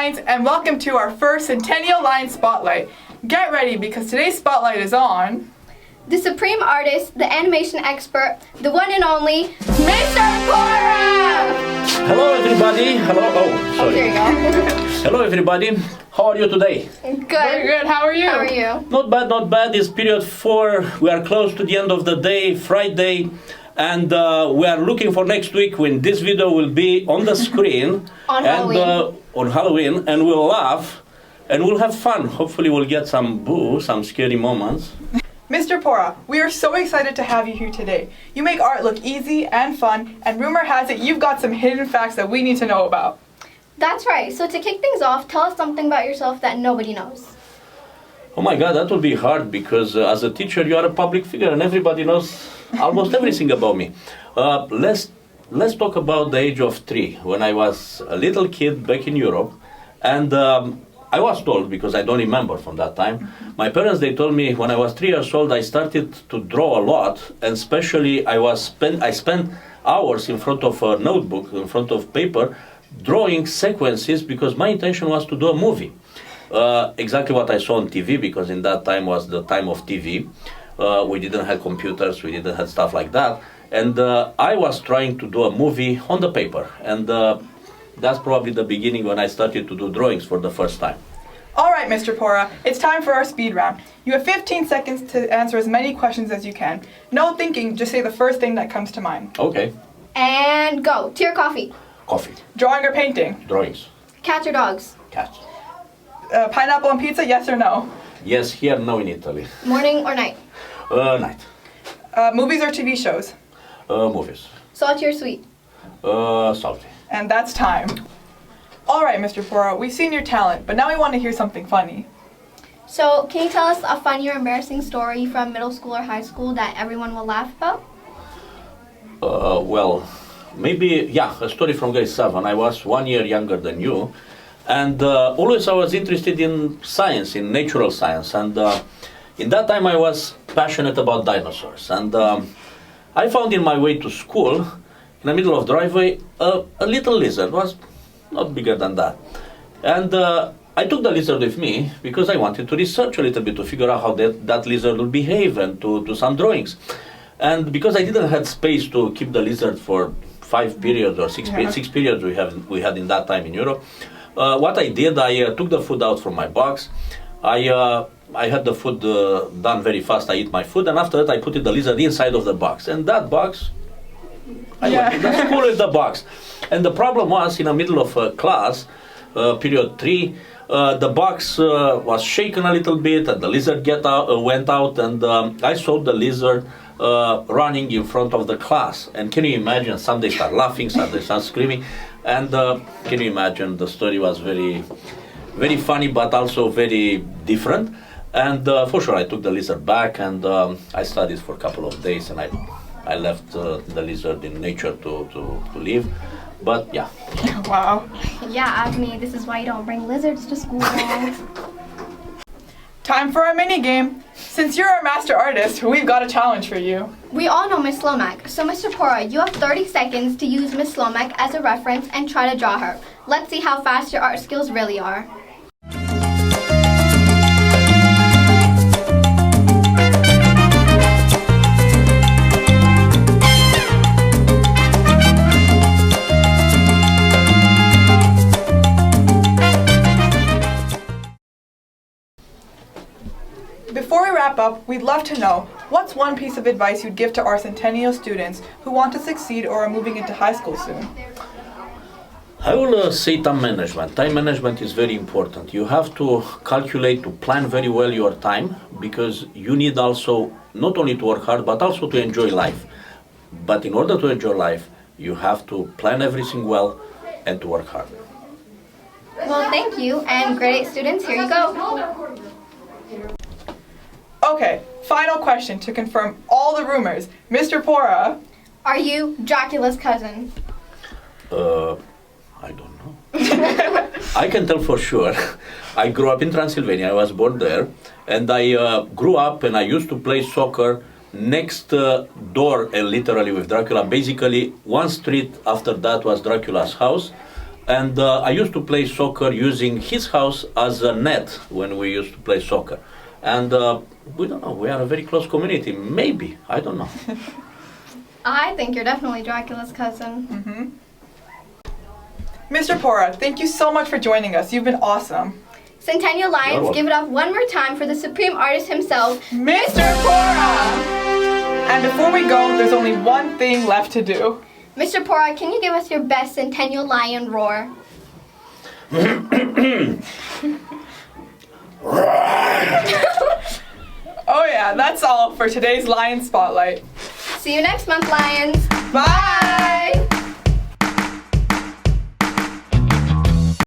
Lions, and welcome to our first Centennial Lions Spotlight. Get ready because today's spotlight is on the supreme artist, the animation expert, the one and only Mr. Pora! Hello everybody. Hello. Oh, sorry. There you go. Hello everybody. How are you today? Good. Very good. How are you? How are you? Not bad, not bad. It's period 4. We are close to the end of the day, Friday. And we are looking for next week when this video will be on the screen. On Halloween. On Halloween. And we'll laugh and we'll have fun. Hopefully we'll get some some scary moments. Mr. Pora, we are so excited to have you here today. You make art look easy and fun, and rumor has it you've got some hidden facts that we need to know about. That's right. So to kick things off, tell us something about yourself that nobody knows. Oh my God, that will be hard because as a teacher you are a public figure and everybody knows almost everything about me. Let's talk about the age of 3 when I was a little kid back in Europe, and I was told, because I don't remember from that time, my parents, they told me when I was 3 years old I started to draw a lot, and especially I spent hours in front of a notebook, in front of paper, drawing sequences because my intention was to do a movie. Exactly what I saw on TV, because in that time was the time of TV. We didn't have computers, we didn't have stuff like that. And I was trying to do a movie on the paper. And that's probably the beginning when I started to do drawings for the first time. All right, Mr. Pora, it's time for our speed round. You have 15 seconds to answer as many questions as you can. No thinking, just say the first thing that comes to mind. Okay. And go. Tea or coffee? Coffee. Drawing or painting? Drawings. Cats or dogs? Cats. Pineapple on pizza, yes or no? Yes, here, no in Italy. Morning or night? Night. Movies or TV shows? Movies. Salty or sweet? Salty. And that's time. All right, Mr. Pora, we've seen your talent, but now we want to hear something funny. So can you tell us a funny or embarrassing story from middle school or high school that everyone will laugh about? Well, maybe, yeah, a story from grade 7. I was 1 year younger than you. And always I was interested in science, in natural science. And in that time I was passionate about dinosaurs. And I found in my way to school, in the middle of the driveway, a little lizard. Was not bigger than that. And I took the lizard with me because I wanted to research a little bit to figure out how that lizard would behave and to do some drawings. And because I didn't have space to keep the lizard for 5 periods or 6 periods we had in that time in Europe, what I did, I took the food out from my box. I had the food done very fast. I eat my food, and after that I put the lizard inside of the box. And that box, I went to the school with the box. And the problem was, in the middle of class, period 3, the box was shaken a little bit, and the lizard went out, and I saw the lizard running in front of the class. And can you imagine, some they start laughing, some they start screaming. And can you imagine, the story was very, very funny, but also very different. And for sure, I took the lizard back, and I studied for a couple of days, and I left the lizard in nature to live. But yeah. Wow. Yeah, Agni, this is why you don't bring lizards to school. Time for our mini game. Since you're our master artist, we've got a challenge for you. We all know Miss Slomak, so Mr. Pora, you have 30 seconds to use Miss Slomak as a reference and try to draw her. Let's see how fast your art skills really are. Before we wrap up, we'd love to know, what's one piece of advice you'd give to our Centennial students who want to succeed or are moving into high school soon? I will say time management. Time management is very important. You have to calculate, to plan very well your time, because you need also not only to work hard, but also to enjoy life. But in order to enjoy life, you have to plan everything well and to work hard. Well, thank you, and grade 8 students, here you go. Okay, final question to confirm all the rumors. Mr. Pora, are you Dracula's cousin? I don't know. I can tell for sure. I grew up in Transylvania, I was born there, and I grew up and I used to play soccer next door, literally, with Dracula. Basically, one street after that was Dracula's house, And I used to play soccer using his house as a net when we used to play soccer. And we don't know, we are a very close community. Maybe, I don't know. I think you're definitely Dracula's cousin. Mr. Pora, thank you so much for joining us. You've been awesome. Centennial Lions, welcome. give it up one more time for the supreme artist himself, Mr. Pora! And before we go, there's only one thing left to do. Mr. Pora, can you give us your best Centennial Lion roar? Oh yeah, that's all for today's Lion Spotlight. See you next month, Lions! Bye!